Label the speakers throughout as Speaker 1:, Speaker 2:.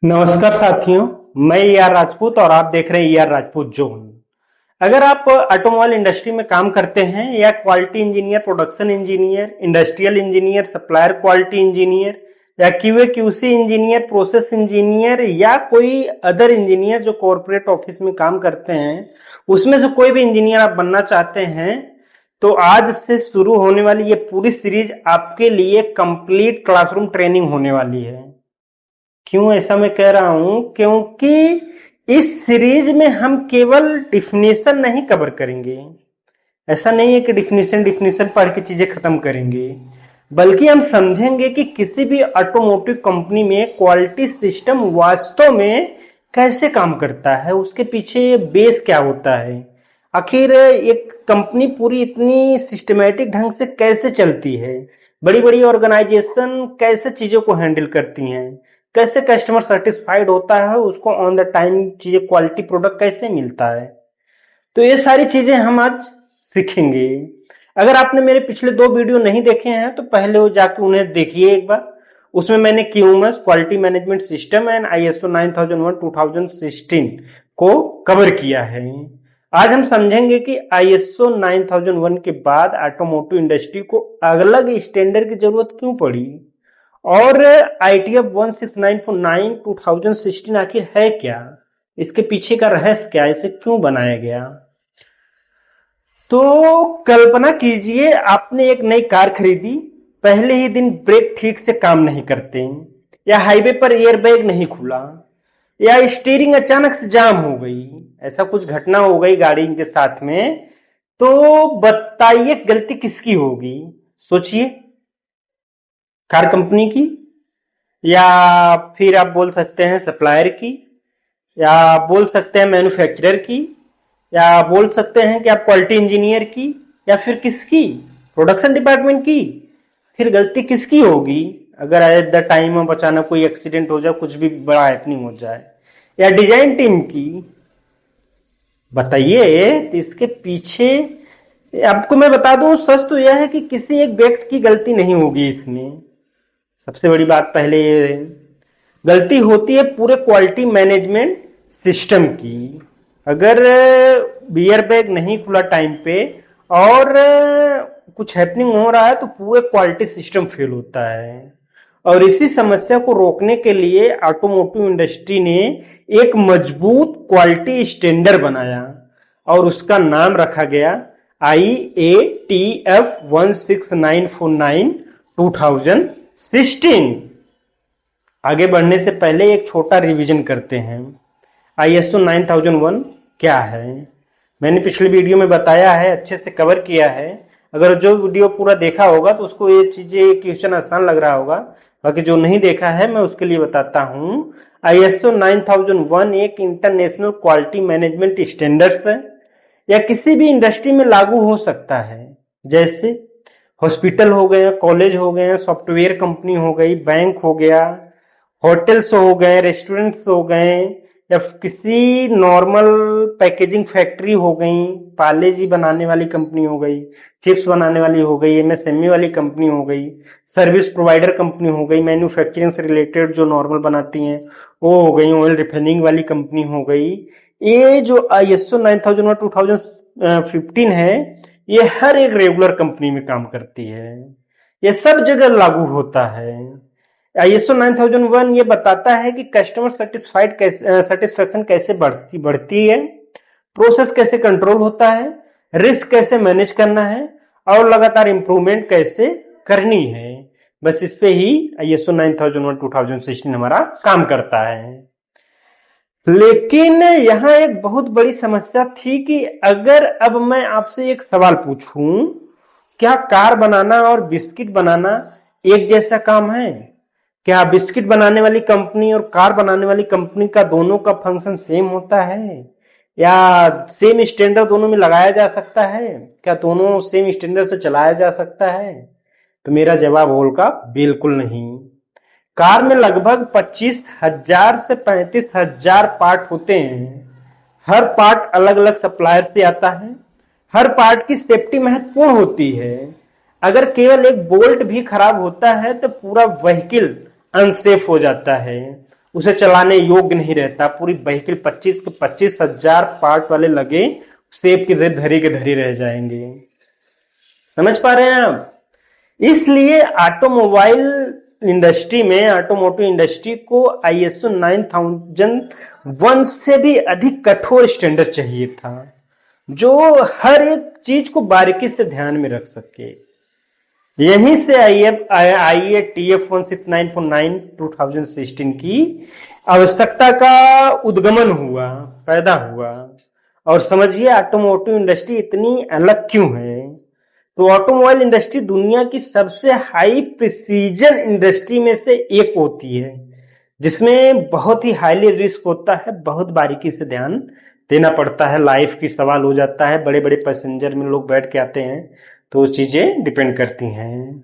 Speaker 1: नमस्कार साथियों, मैं आर राजपूत और आप देख रहे हैं आर राजपूत जोन। अगर आप ऑटोमोबाइल इंडस्ट्री में काम करते हैं या quality engineer, production engineer, industrial engineer, supplier quality engineer या QA QC engineer, process engineer या कोई अदर इंजीनियर जो कॉर्पोरेट ऑफिस में काम करते हैं, उसमें से कोई भी इंजीनियर आप बनना चाहते हैं तो आज से शुरू होने वाली ये पूरी सीरीज आपके लिए कंप्लीट क्लासरूम ट्रेनिंग होने वाली है। क्यों ऐसा मैं कह रहा हूं? क्योंकि इस सीरीज में हम केवल डिफिनेशन नहीं कवर करेंगे। ऐसा नहीं है कि डिफिनेशन डिफिनेशन पढ़ के चीजें खत्म करेंगे, बल्कि हम समझेंगे कि किसी भी ऑटोमोटिव कंपनी में क्वालिटी सिस्टम वास्तव में कैसे काम करता है, उसके पीछे बेस क्या होता है, आखिर एक कंपनी पूरी इतनी सिस्टमेटिक ढंग से कैसे चलती है, बड़ी बड़ी ऑर्गेनाइजेशन कैसे चीजों को हैंडल करती हैं, कैसे कस्टमर सेटिस्फाइड होता है, उसको ऑन द टाइम चीजें क्वालिटी प्रोडक्ट कैसे मिलता है। तो ये सारी चीजें हम आज सीखेंगे। अगर आपने मेरे पिछले 2 वीडियो नहीं देखे हैं तो पहले वो जाके उन्हें देखिए एक बार। उसमें मैंने QMS quality management system and ISO 9001 2016 को कवर किया है। आज हम समझेंगे कि आईएसओ 9001 के बाद ऑटोमोटिव इंडस्ट्री को अलग स्टैंडर्ड की जरूरत क्यों पड़ी और आईटीएफ 16949 2016 आखिर है क्या, इसके पीछे का रहस्य क्या, इसे क्यों बनाया गया। तो कल्पना कीजिए आपने एक नई कार खरीदी, पहले ही दिन ब्रेक ठीक से काम नहीं करते, या हाईवे पर एयरबैग नहीं खुला, या स्टीयरिंग अचानक से जाम हो गई, ऐसा कुछ घटना हो गई गाड़ी के साथ में, तो बताइए गलती किसकी होगी? सोचिए, कार कंपनी की, या फिर आप बोल सकते हैं सप्लायर की, या बोल सकते हैं मैन्युफैक्चरर की, या बोल सकते हैं कि आप क्वालिटी इंजीनियर की, या फिर किसकी? प्रोडक्शन डिपार्टमेंट की। फिर गलती किसकी होगी अगर एट द टाइम ऑफ अचानक कोई एक्सीडेंट हो जाए, कुछ भी बड़ा हैपनिंग हो जाए? या डिजाइन टीम की? बताइए। तो इसके पीछे आपको मैं बता दूं, सच तो यह है कि किसी एक व्यक्ति की गलती नहीं होगी इसमें। सबसे बड़ी बात पहले ये गलती होती है पूरे क्वालिटी मैनेजमेंट सिस्टम की। अगर बियर बैग नहीं खुला टाइम पे और कुछ हैपनिंग हो रहा है तो पूरे क्वालिटी सिस्टम फेल होता है। और इसी समस्या को रोकने के लिए ऑटोमोटिव इंडस्ट्री ने एक मजबूत क्वालिटी स्टैंडर्ड बनाया और उसका नाम रखा गया IATF 16949 2016। आगे बढ़ने से पहले एक छोटा रिवीजन करते हैं। आईएसओ 9001 क्या है? मैंने पिछले वीडियो में बताया है, अच्छे से कवर किया है। अगर जो वीडियो पूरा देखा होगा तो उसको ये चीजें क्वेश्चन आसान लग रहा होगा, बाकी जो नहीं देखा है मैं उसके लिए बताता हूं। आईएसओ 9001 एक इंटरनेशनल क्वालिटी मैनेजमेंट स्टैंडर्ड्स है, या किसी भी इंडस्ट्री में लागू हो सकता है, जैसे हॉस्पिटल हो गए, कॉलेज हो गए, सॉफ्टवेयर कंपनी हो गई, बैंक हो गया, होटल्स हो गए, रेस्टोरेंट्स हो गए, या किसी नॉर्मल पैकेजिंग फैक्ट्री हो गई, पार्ले जी बनाने वाली कंपनी हो गई, चिप्स बनाने वाली हो गई, एमएसएमई वाली कंपनी हो गई, सर्विस प्रोवाइडर कंपनी हो गई, मैन्युफैक्चरिंग से रिलेटेड जो नॉर्मल बनाती हैं वो हो गई, ऑयल रिफाइनिंग वाली कंपनी हो गई। ये जो आईएसओ 9001 2015 है, ये हर एक रेगुलर कंपनी में काम करती है, ये सब जगह लागू होता है। आईएसओ 9001 ये बताता है कि कस्टमर सेटिस्फैक्शन कैसे बढ़ती है, प्रोसेस कैसे कंट्रोल होता है, रिस्क कैसे मैनेज करना है और लगातार इंप्रूवमेंट कैसे करनी है। बस इस पे ही आईएसओ 9001 2016 हमारा काम करता है। लेकिन यहाँ एक बहुत बड़ी समस्या थी कि अगर अब मैं आपसे एक सवाल पूछूं, क्या कार बनाना और बिस्किट बनाना एक जैसा काम है? क्या बिस्किट बनाने वाली कंपनी और कार बनाने वाली कंपनी का दोनों का फंक्शन सेम होता है, या सेम स्टैंडर्ड दोनों में लगाया जा सकता है? क्या दोनों सेम स्टैंडर्ड से चलाया जा सकता है? तो मेरा जवाब होगा बिल्कुल नहीं। कार में लगभग 25,000 से 35,000 पार्ट होते हैं। हर पार्ट अलग अलग सप्लायर से आता है। हर पार्ट की सेफ्टी महत्वपूर्ण होती है। अगर केवल एक बोल्ट भी खराब होता है तो पूरा व्हीकल अनसेफ हो जाता है। उसे चलाने योग्य नहीं रहता। पूरी व्हीकल 25 के 25,000 पार्ट वाले लगे, सेब की धरी के धरी रह जाएंगे। समझ पा रहे हैं आप? इसलिए ऑटोमोबाइल इंडस्ट्री में, ऑटोमोटिव इंडस्ट्री को ISO 9001 से भी अधिक कठोर स्टैंडर्ड चाहिए था, जो हर एक चीज को बारीकी से ध्यान में रख सके। यहीं से IATF 16949 2016 की आवश्यकता का उद्गमन हुआ, पैदा हुआ। और समझिए ऑटोमोटिव इंडस्ट्री इतनी अलग क्यों है। तो ऑटोमोबाइल इंडस्ट्री दुनिया की सबसे हाई प्रिसीजन इंडस्ट्री में से एक होती है, जिसमें बहुत ही हाईली रिस्क होता है, बहुत बारीकी से ध्यान देना पड़ता है, लाइफ की सवाल हो जाता है। बड़े बड़े पैसेंजर में लोग बैठ के आते हैं, तो चीजें डिपेंड करती हैं।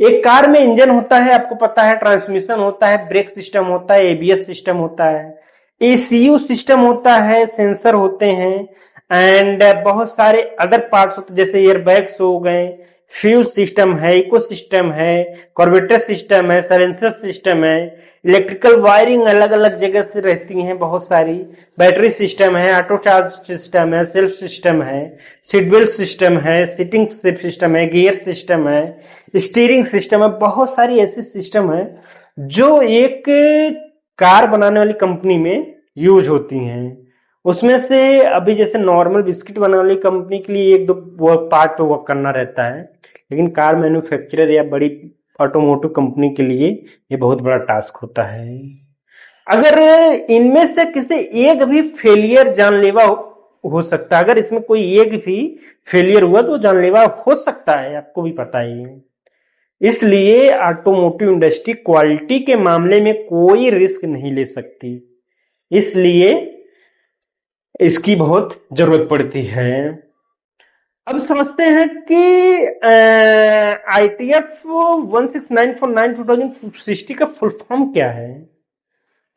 Speaker 1: एक कार में इंजन होता है, आपको पता है, ट्रांसमिशन होता है, ब्रेक सिस्टम होता है, ABS सिस्टम होता है, ECU सिस्टम होता है, सेंसर होते हैं, एंड बहुत सारे अदर पार्ट्स होते हैं, जैसे एयरबैग्स हो गए, फ्यूल सिस्टम है, इको सिस्टम है, कार्बोरेटर सिस्टम है, साइलेंसर सिस्टम है, इलेक्ट्रिकल वायरिंग अलग अलग जगह से रहती हैं बहुत सारी, बैटरी सिस्टम है, ऑटो चार्ज सिस्टम है, सेल्फ सिस्टम है, सीट बेल्ट सिस्टम है, सीटिंग सिस्टम है, गियर सिस्टम है, स्टीयरिंग सिस्टम है। बहुत सारी ऐसी सिस्टम है जो एक कार बनाने वाली कंपनी में यूज होती हैं। उसमें से अभी जैसे नॉर्मल बिस्किट बनाने वाली कंपनी के लिए एक दो पार्ट पे वर्क करना रहता है, लेकिन कार मैन्युफैक्चरर या बड़ी ऑटोमोटिव कंपनी के लिए ये बहुत बड़ा टास्क होता है। अगर इनमें से किसी एक भी फेलियर जानलेवा हो सकता है, अगर इसमें कोई एक भी फेलियर हुआ तो जानलेवा हो सकता है, आपको भी पता ही है। इसलिए ऑटोमोटिव इंडस्ट्री क्वालिटी के मामले में कोई रिस्क नहीं ले सकती, इसलिए इसकी बहुत जरूरत पड़ती है। अब समझते हैं कि ITF 16949 2060 का फुल फॉर्म क्या है।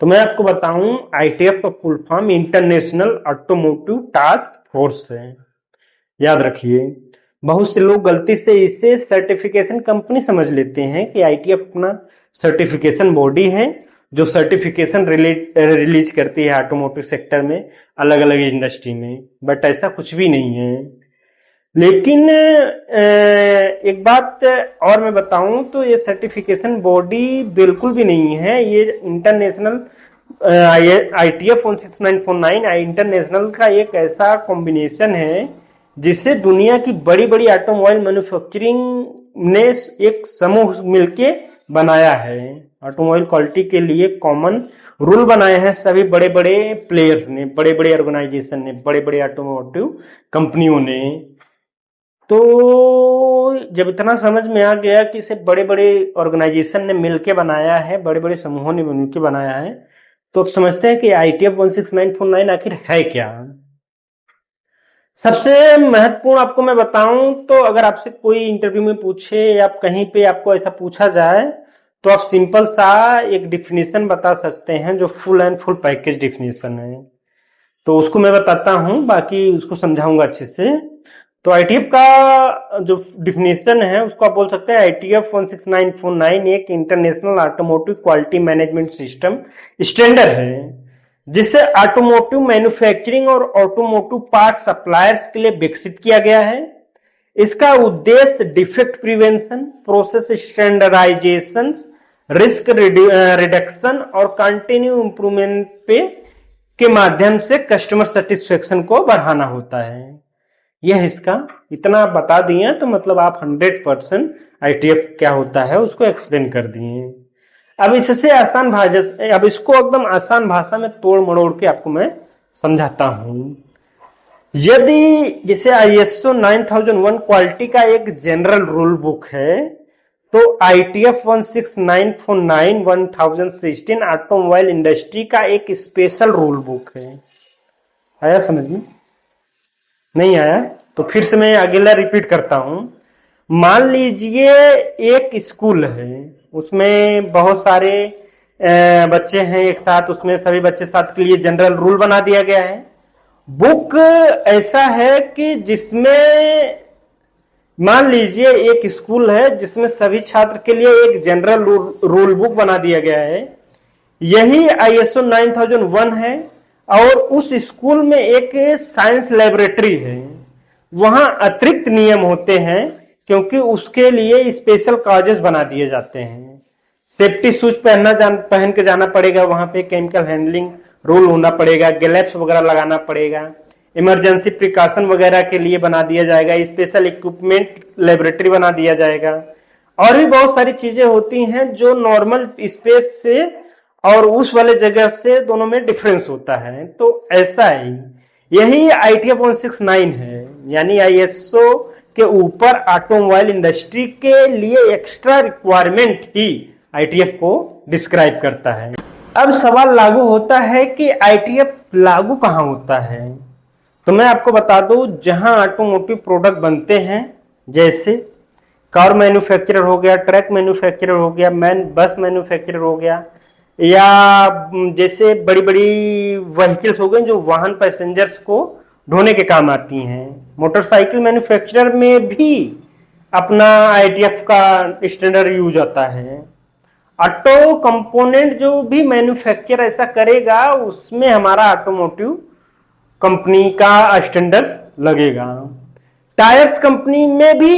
Speaker 1: तो मैं आपको बताऊं, ITF का full form international automotive task force है। याद रखिए, बहुत से लोग गलती से इसे सर्टिफिकेशन कंपनी समझ लेते हैं कि ITF अपना सर्टिफिकेशन बॉडी है जो सर्टिफिकेशन रिलीज करती है ऑटोमोटिव सेक्टर में, अलग अलग इंडस्ट्री में, बट ऐसा कुछ भी नहीं है। लेकिन एक बात और मैं बताऊं तो ये सर्टिफिकेशन बॉडी बिल्कुल भी नहीं है। ये इंटरनेशनल ITF 16949 इंटरनेशनल का एक ऐसा कॉम्बिनेशन है जिसे दुनिया की बड़ी बड़ी ऑटोमोबाइल मैन्युफैक्चरिंग ने एक समूह मिलके बनाया है। ऑटोमोबाइल क्वालिटी के लिए कॉमन रूल बनाए हैं सभी बड़े बड़े प्लेयर्स ने, बड़े बड़े ऑर्गेनाइजेशन ने, बड़े बड़े ऑटोमोटिव कंपनियों ने। तो जब इतना समझ में आ गया कि इसे बड़े बड़े ऑर्गेनाइजेशन ने मिलके बनाया है, बड़े बड़े समूहों ने मिलकर बनाया है, तो अब समझते हैं कि ITF 16949 आखिर है क्या। सबसे महत्वपूर्ण आपको मैं बताऊं तो अगर आपसे कोई इंटरव्यू में पूछे या कहीं पे आपको ऐसा पूछा जाए तो आप सिंपल सा एक डिफिनेशन बता सकते हैं जो full and full package definition है। तो उसको मैं बताता हूं, बाकी उसको समझाऊंगा अच्छे से। तो ITF का जो डिफिनेशन है उसको आप बोल सकते हैं ITF 16949 एक international automotive quality management system standard है जिसे ऑटोमोटिव मैन्युफैक्चरिंग और ऑटोमोटिव पार्ट सप्लायर्स के लिए विकसित किया गया है। इसका उद्देश्य defect prevention, process standardisation, risk reduction और कंटिन्यू इंप्रूवमेंट पे के माध्यम से कस्टमर सेटिस्फेक्शन को बढ़ाना होता है। यह इसका इतना बता दिए तो मतलब आप 100% ITF क्या होता है उसको एक्सप्लेन कर दिए। अब इससे आसान भाषा, अब इसको एकदम आसान भाषा में तोड़ मरोड़ के आपको मैं समझाता हूं। यदि जैसे ISO 9001 क्वालिटी का एक जनरल रूल बुक है, तो ITF 16949 2016 ऑटोमोबाइल इंडस्ट्री का एक स्पेशल रूल बुक है। आया समझ में? नहीं आया तो फिर से मैं अगला रिपीट करता हूं। मान लीजिए एक स्कूल है, उसमें बहुत सारे बच्चे हैं एक साथ, उसमें सभी बच्चे साथ के लिए जनरल रूल बना दिया गया है। बुक ऐसा है कि जिसमें मान लीजिए एक स्कूल है जिसमें सभी छात्र के लिए एक जनरल रूल बुक बना दिया गया है। यही ISO 9001 है। और उस स्कूल में एक साइंस लेबोरेटरी है, वहां अतिरिक्त नियम होते हैं क्योंकि उसके लिए स्पेशल कागज बना दिए जाते हैं। सेफ्टी शूज पहन के जाना पड़ेगा, वहां पे केमिकल हैंडलिंग रूल होना पड़ेगा, ग्लव्स वगैरह लगाना पड़ेगा, इमरजेंसी प्रिकॉशन वगैरह के लिए बना दिया जाएगा, स्पेशल इक्विपमेंट लेबोरेटरी बना दिया जाएगा, और भी बहुत सारी चीजें होती हैं जो नॉर्मल स्पेस से और उस वाले जगह से दोनों में डिफरेंस होता है। तो ऐसा ही यही ITF 169 है, यानी ISO के ऊपर ऑटोमोबाइल इंडस्ट्री के लिए एक्स्ट्रा रिक्वायरमेंट ही ITF को डिस्क्राइब करता है। अब सवाल लागू होता है कि ITF लागू कहां होता है। तो मैं आपको बता दूं, जहां ऑटोमोटिव प्रोडक्ट बनते हैं, जैसे कार मैन्युफैक्चरर हो गया, ट्रक मैन्युफैक्चरर हो गया, बस मैन्युफैक्चरर हो गया, या जैसे बड़ी बड़ी व्हीकल्स हो गए जो वाहन पैसेंजर्स को ढोने के काम आती हैं। मोटरसाइकिल मैन्युफैक्चरर में भी अपना ITF का स्टैंडर्ड यूज होता है। ऑटो कंपोनेंट जो भी मैन्युफैक्चर ऐसा करेगा उसमें हमारा ऑटोमोटिव कंपनी का स्टैंडर्ड्स लगेगा। टायर्स कंपनी में भी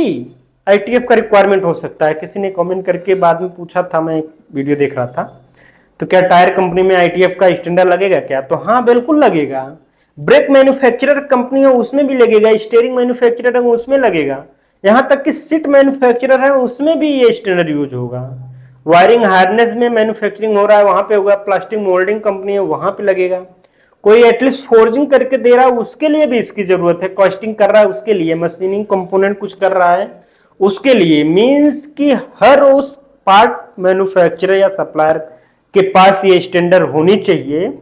Speaker 1: ITF का रिक्वायरमेंट हो सकता है। किसी ने कमेंट करके बाद में पूछा था, मैं एक वीडियो देख रहा था, तो क्या टायर कंपनी में ITF का स्टैंडर्ड लगेगा क्या? तो हाँ, बिल्कुल लगेगा। ब्रेक मैन्युफैक्चरर कंपनी है उसमें भी लगेगा, स्टीयरिंग मैन्युफैक्चरर है उसमें लगेगा, यहां तक कि सीट मैन्युफैक्चरर है उसमें भी ये स्टैंडर्ड यूज होगा। वायरिंग हार्नेस में मैन्युफैक्चरिंग हो रहा है वहां पे होगा, प्लास्टिक मोल्डिंग कंपनी है वहां पे लगेगा, कोई एटलीस्ट फोर्जिंग करके दे रहा है उसके लिए भी इसकी जरूरत है, कास्टिंग कर रहा है उसके लिए, मशीनिंग कंपोनेंट कुछ कर रहा है उसके लिए। मींस कि हर उस पार्ट मैन्युफैक्चरर या सप्लायर के पास ये स्टैंडर्ड होनी चाहिए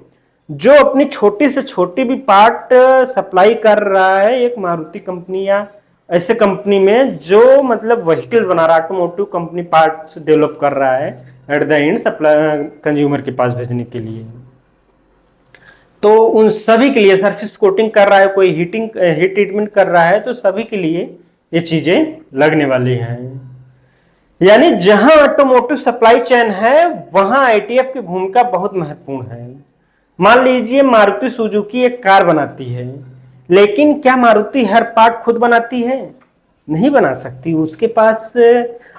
Speaker 1: जो अपनी छोटी से छोटी भी पार्ट सप्लाई कर रहा है एक मारुति कंपनी या ऐसे कंपनी में जो मतलब व्हीकल बना रहा है, ऑटोमोटिव कंपनी पार्ट्स डेवलप कर रहा है at the end supply consumer के पास भेजने के लिए। तो उन सभी के लिए सरफेस कोटिंग कर रहा है, कोई हीट ट्रीटमेंट कर रहा है, तो सभी के लिए ये चीजें लगने वाली हैं। यानी जहां ऑटोमोटिव सप्लाई चेन है वहां ITF की भूमिका बहुत महत्वपूर्ण है। मान लीजिए मारुति सुजुकी एक कार बनाती है, लेकिन क्या मारुति हर पार्ट खुद बनाती है? नहीं बना सकती। उसके पास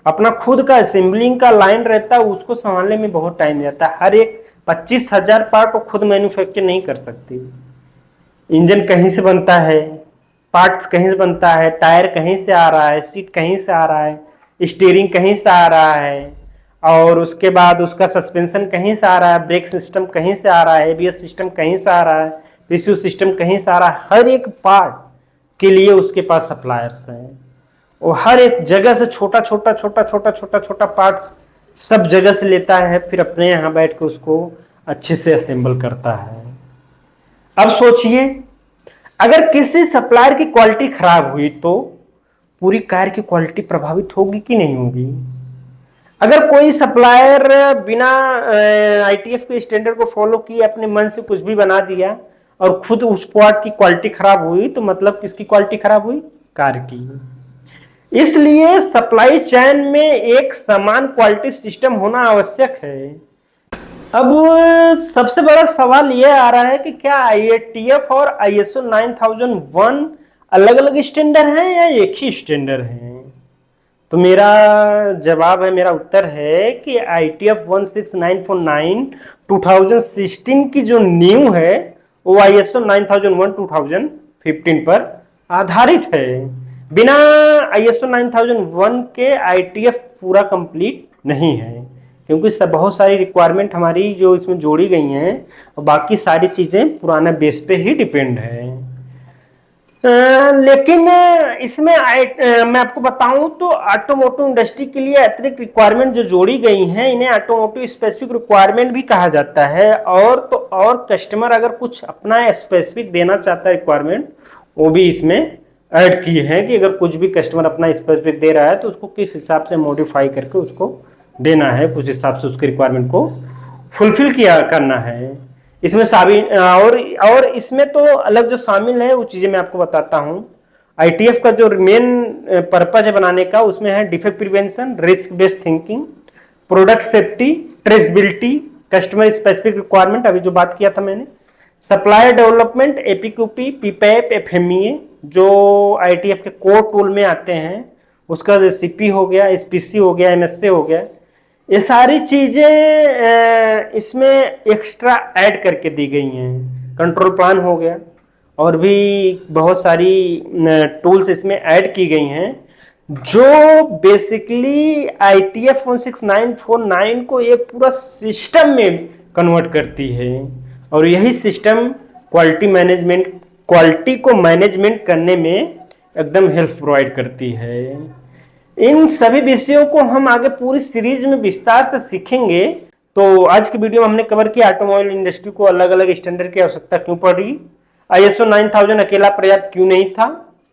Speaker 1: अपना खुद का असेंबलिंग का लाइन रहता है, उसको संभालने में बहुत टाइम जाता है। हर एक 25,000 पार्ट वो खुद मैन्युफैक्चर नहीं कर सकती। इंजन कहीं से बनता है, पार्ट्स कहीं से बनता है, टायर कहीं से आ रहा है, सीट कहीं से आ रहा है, स्टीयरिंग कहीं से आ रहा है, और उसके बाद उसका सस्पेंशन कहीं से आ रहा है, ब्रेक सिस्टम कहीं से आ रहा है, ABS सिस्टम कहीं से आ रहा है, PCU सिस्टम कहीं से आ रहा है। हर एक पार्ट के लिए उसके पास सप्लायर्स हैं। वो हर एक जगह से छोटा छोटा छोटा छोटा छोटा छोटा पार्ट्स सब जगह से लेता है, फिर अपने यहाँ बैठ के उसको अच्छे से असेंबल करता है। अब सोचिए, अगर किसी सप्लायर की क्वालिटी खराब हुई तो पूरी कार की क्वालिटी प्रभावित होगी कि नहीं होगी? अगर कोई सप्लायर बिना ITF के स्टैंडर्ड को फॉलो किए अपने मन से कुछ भी बना दिया और खुद उस पार्ट की क्वालिटी खराब हुई, तो मतलब किसकी क्वालिटी खराब हुई? कार की। इसलिए सप्लाई चेन में एक समान क्वालिटी सिस्टम होना आवश्यक है। अब सबसे बड़ा सवाल यह आ रहा है कि क्या IATF और ISO 9001 अलग अलग स्टैंडर्ड हैं या एक ही स्टैंडर्ड है? तो मेरा जवाब है, मेरा उत्तर है कि ITF 16949 2016 की जो न्यू है वो ISO 9001 2015 पर आधारित है। बिना ISO 9001 के ITF पूरा कंप्लीट नहीं है, क्योंकि सब बहुत सारी रिक्वायरमेंट हमारी जो इसमें जोड़ी गई हैं और बाकी सारी चीजें पुराने बेस पे ही डिपेंड है। लेकिन इसमें मैं आपको बताऊं तो ऑटोमोटिव इंडस्ट्री के लिए अतिरिक्त रिक्वायरमेंट जो जोड़ी गई हैं इन्हें ऑटोमोटिव स्पेसिफिक रिक्वायरमेंट भी कहा जाता है। और तो और कस्टमर अगर कुछ अपना स्पेसिफिक देना चाहता है रिक्वायरमेंट, वो भी इसमें ऐड किए हैं कि अगर कुछ भी कस्टमर अपना स्पेसिफिक दे रहा है तो उसको किस हिसाब से मॉडिफाई करके उसको देना है, कुछ हिसाब से उसके रिक्वायरमेंट को फुलफिल किया करना है। इसमें और इसमें तो अलग जो शामिल है वो चीजें मैं आपको बताता हूं। ITF का जो मेन पर्पज है बनाने का, उसमें है defect prevention, risk based thinking, product safety, traceability, customer specific requirement अभी जो बात किया था मैंने, सप्लायर डेवलपमेंट, एपीक्यूपी, पीपैप, एफएमईए जो आईटीएफ के कोर टूल में आते हैं, उसका सीपी हो गया, एसपीसी हो गया, एमएससी हो गया, ये सारी चीजें इसमें एक्स्ट्रा ऐड करके दी गई हैं। कंट्रोल प्लान हो गया और भी बहुत सारी टूल्स इसमें ऐड की गई हैं जो बेसिकली ITF 16949 को एक पूरा सिस्टम में कन्वर्ट करती है। और यही सिस्टम क्वालिटी को मैनेजमेंट करने में एकदम हेल्प प्रोवाइड करती है। इन सभी विषयों को हम आगे पूरी सीरीज में विस्तार से सीखेंगे। तो आज की वीडियो में हमने कवर किया ऑटोमोबाइल इंडस्ट्री को अलग अलग स्टैंडर्ड की आवश्यकता क्यों पड़ी, ISO 9000 अकेला पर्याप्त क्यों नहीं था,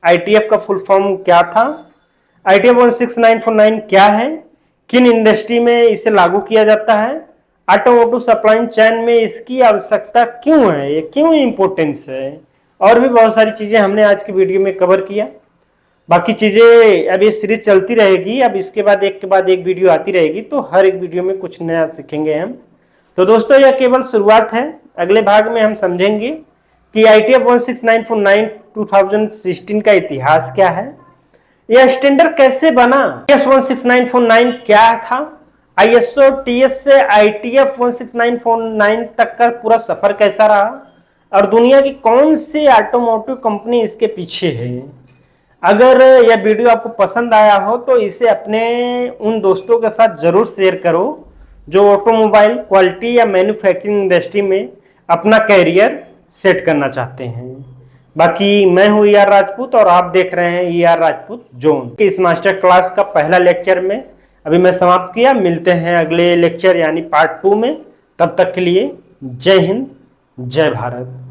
Speaker 1: ITF का फुल फॉर्म क्या था, ITF 16949 क्या है, किन इंडस्ट्री में इसे लागू किया जाता है, ऑटोमोटिव सप्लाई चेन में इसकी आवश्यकता क्यों है, ये क्यों इंपॉर्टेंस है, और भी बहुत सारी चीजें हमने आज की वीडियो में कवर किया। बाकी चीजें अब ये सीरीज चलती रहेगी, अब इसके बाद एक के बाद एक वीडियो आती रहेगी, तो हर एक वीडियो में कुछ नया सीखेंगे हम। तो दोस्तों यह केवल शुरुआत है, अगले भाग में हम समझेंगे कि ITF 16949 2016 का इतिहास क्या है, यह स्टैंडर्ड कैसे बना, IS 16949 क्या था, ISO TS से ITF 16949 तक का पूरा सफर कैसा रहा, और दुनिया की कौन सी ऑटोमोटिव कंपनी इसके पीछे है। अगर यह वीडियो आपको पसंद आया हो तो इसे अपने उन दोस्तों के साथ जरूर शेयर करो जो ऑटोमोबाइल क्वालिटी या मैन्युफैक्चरिंग इंडस्ट्री में अपना कैरियर सेट करना चाहते हैं। बाकी मैं हूं ER राजपूत और आप देख रहे हैं ER राजपूत जोन। इस मास्टर क्लास का पहला लेक्चर में अभी मैं समाप्त किया, मिलते हैं अगले लेक्चर यानी पार्ट 2 में। तब तक के लिए जय हिंद, जय भारत।